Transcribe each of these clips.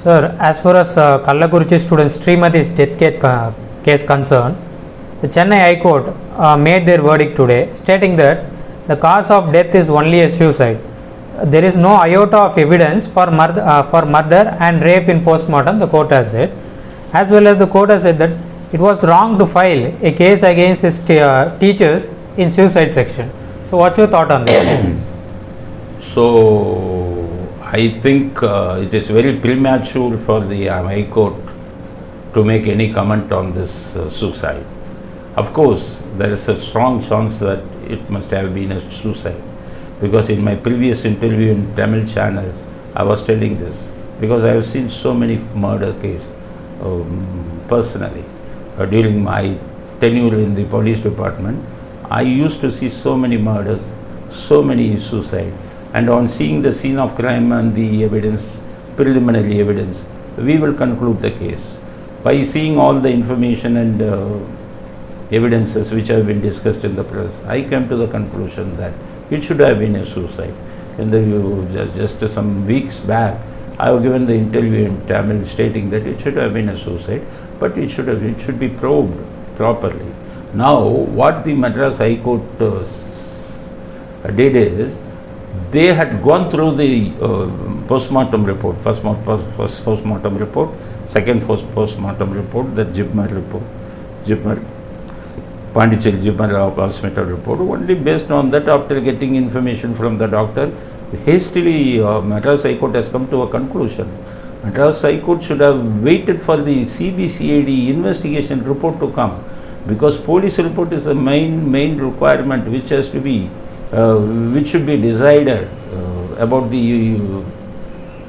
Sir, as far as Kallakurichi student Srimati's death case concerned, the Chennai High Court made their verdict today, stating that the cause of death is only a suicide. There is no iota of evidence for murder and rape in post-mortem, the court has said. As well as the court has said that it was wrong to file a case against his teachers in suicide section. So, what's your thought on this? So, I think it is very premature for the High Court to make any comment on this suicide. Of course, there is a strong chance that it must have been a suicide, because in my previous interview in Tamil channels, I was telling this, because I have seen so many murder cases personally. During my tenure in the police department, I used to see so many murders, so many suicides. And on seeing the scene of crime and the evidence, preliminary evidence, we will conclude the case. By seeing all the information and evidences which have been discussed in the press, I came to the conclusion that it should have been a suicide. In the just some weeks back, I have given the interview in Tamil stating that it should have been a suicide, but it should be probed properly. Now, what the Madras High Court did is, they had gone through the post-mortem report, first post-mortem report, second post-mortem report, the Jibmer report, Pondicherry Jibmer hospital report. Only based on that, after getting information from the doctor, hastily Madras High Court has come to a conclusion. Madras High Court should have waited for the CBCID investigation report to come, because police report is the main requirement which has to be which should be decided about the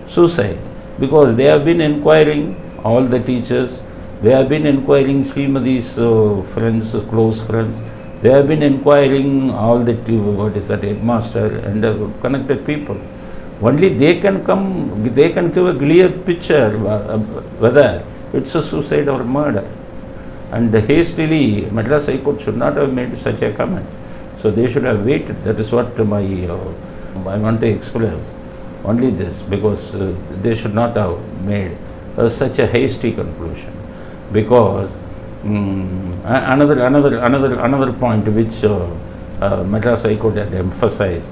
suicide, because they have been inquiring all the teachers, they have been inquiring Srimati's friends, close friends, they have been inquiring all the headmaster and connected people. Only they can give a clear picture whether it's a suicide or murder. And hastily, Madras High Court should not have made such a comment. So they should have waited. That is what I want to express. Only this, because they should not have made such a hasty conclusion. Because another point which Madras High Court had emphasized,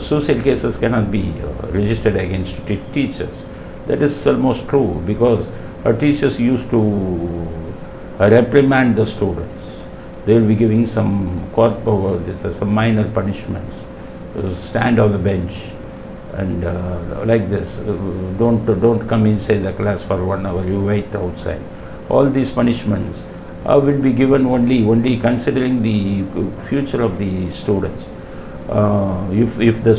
suicide cases cannot be registered against teachers. That is almost true, because teachers used to reprimand the students. They will be giving some some minor punishments, stand on the bench, and like this, don't come inside the class for 1 hour, you wait outside. All these punishments will be given only considering the future of the students. If the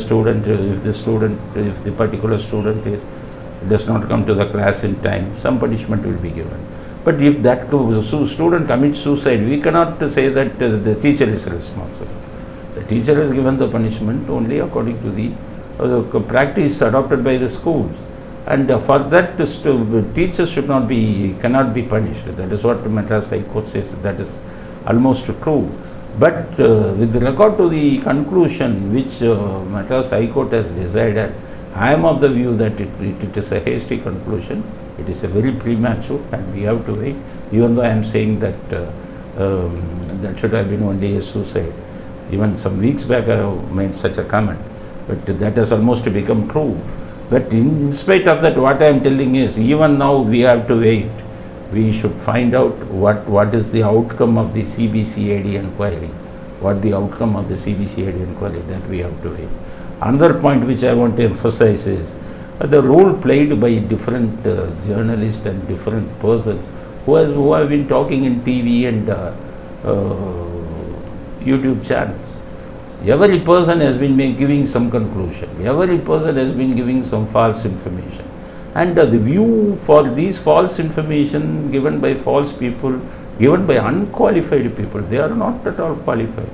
particular student does not come to the class in time, some punishment will be given. But if that student commits suicide, we cannot say that the teacher is responsible. The teacher has given the punishment only according to the practice adopted by the schools. And for that, teachers cannot be punished. That is what Madras High Court says. That is almost true. But with regard to the conclusion which Madras High Court has decided, I am of the view that it is a hasty conclusion. It is a very premature, and we have to wait. Even though I am saying that that should have been only a suicide. Even some weeks back I have made such a comment, but that has almost become true. But in spite of that, what I am telling is, even now we have to wait. We should find out what is the outcome of the CBCID inquiry. What the outcome of the CBCID inquiry, that we have to wait. Another point which I want to emphasize is the role played by different journalists and different persons who have been talking in TV and YouTube channels. Every person has been giving some conclusion. Every person has been giving some false information. And the view for these false information given by false people, given by unqualified people, they are not at all qualified.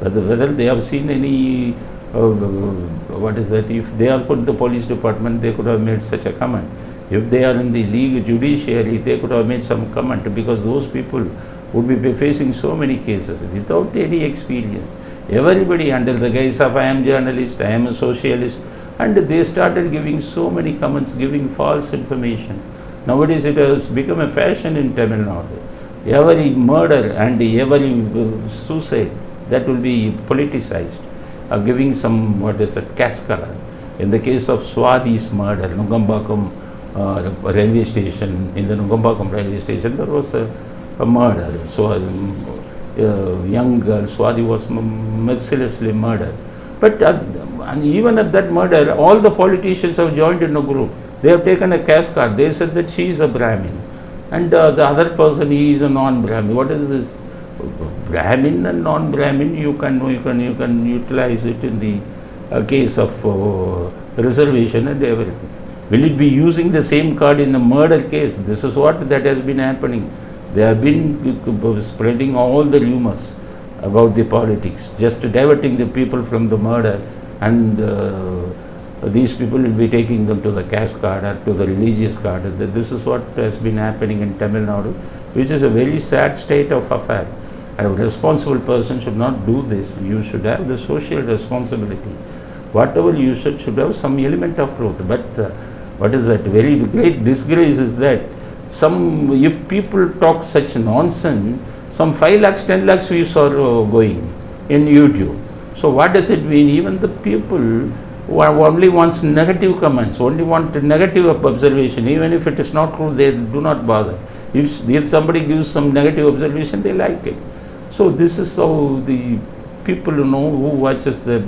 Whether they have seen any if they are put in the police department, they could have made such a comment. If they are in the legal judiciary, they could have made some comment, because those people would be facing so many cases without any experience. Everybody under the guise of I am journalist, I am a socialist, and they started giving so many comments, giving false information. Nowadays it has become a fashion in Tamil Nadu. Every murder and every suicide, that will be politicized, giving some, what is it, caste color. In the case of Swadi's murder, Nugambakam railway station, in the Nugambakam railway station, there was a murder. So young girl, Swadi, was mercilessly murdered. But and even at that murder, all the politicians have joined in a group. They have taken a caste card. They said that she is a Brahmin, and the other person, he is a non-Brahmin. What is this? Brahmin and non-Brahmin, you can utilize it in the case of reservation and everything. Will it be using the same card in the murder case? This is what that has been happening. They have been spreading all the rumors about the politics, just diverting the people from the murder, and these people will be taking them to the caste card or to the religious card. This is what has been happening in Tamil Nadu, which is a very sad state of affair. A responsible person should not do this. You should have the social responsibility. Whatever you should have some element of truth. But what is that? Very great disgrace is that if people talk such nonsense, some 5 lakhs, 10 lakhs views are going in YouTube. So what does it mean? Even the people who only wants negative comments, only want negative observation, even if it is not true, they do not bother. If somebody gives some negative observation, they like it. So this is how the people who watches the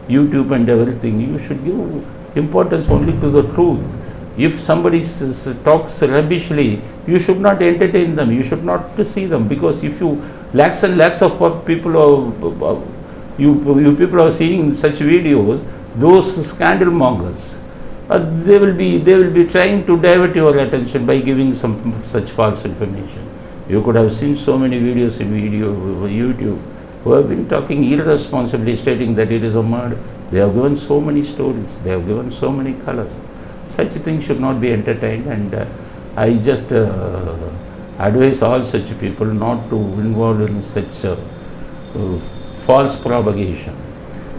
YouTube and everything, you should give importance only to the truth. If somebody talks rubbishly, you should not entertain them, you should not see them, because if you lakhs and lakhs of people you people are seeing such videos, those scandal mongers, they will be trying to divert your attention by giving some such false information. You could have seen so many videos in YouTube who have been talking irresponsibly, stating that it is a murder. They have given so many stories, they have given so many colors. Such things should not be entertained, and I just advise all such people not to involve in such false propagation.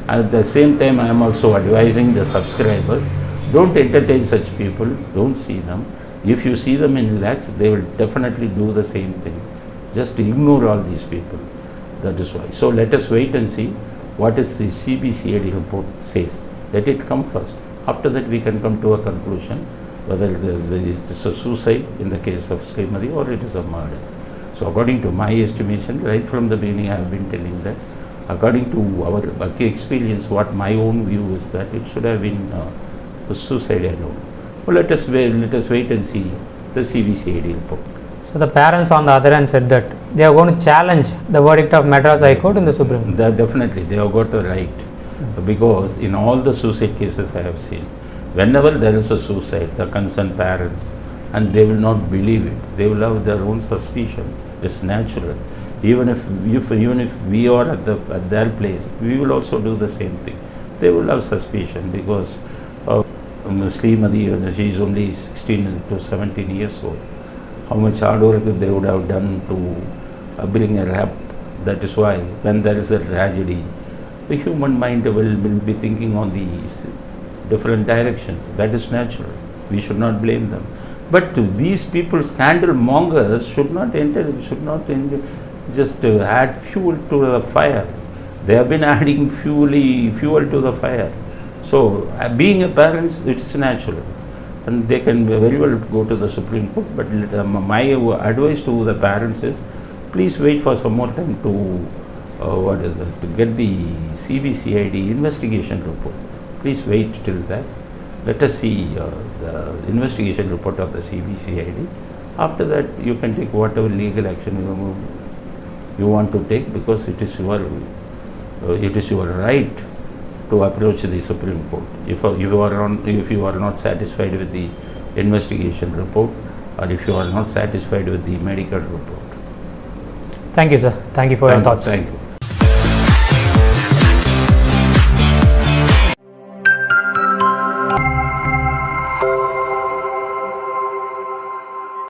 At the same time, I am also advising the subscribers, don't entertain such people, don't see them. If you see them in lakhs, they will definitely do the same thing. Just ignore all these people. That is why. So let us wait and see what is the CBCID report says. Let it come first. After that, we can come to a conclusion whether it is a suicide in the case of Srimati or it is a murder. So according to my estimation, right from the beginning, I have been telling that according to our experience, what my own view is that it should have been a suicide alone. Well, let us wait and see the CBCID report. So the parents on the other hand said that they are going to challenge the verdict of Madras High Court in the Supreme Court. Definitely, they have got the right. Because in all the suicide cases I have seen, whenever there is a suicide, the concerned parents, and they will not believe it, they will have their own suspicion. It's natural. Even if we are at their place, we will also do the same thing. They will have suspicion because Srimati, she is only 16 to 17 years old. How much hard work they would have done to bring a rap. That is why when there is a tragedy, the human mind will be thinking on these different directions. That is natural. We should not blame them. But these people, scandal mongers, should not just add fuel to the fire. They have been adding fuel to the fire. So being a parent, it is natural. And they can very well go to the Supreme Court. But my advice to the parents is, please wait for some more time to to get the CBCID investigation report. Please wait till that. Let us see the investigation report of the CBCID. After that, you can take whatever legal action you want to take, because it is your right to approach the Supreme Court. If you are not satisfied with the investigation report, or if you are not satisfied with the medical report. Thank you, sir. Thank you for your thoughts. Thank you.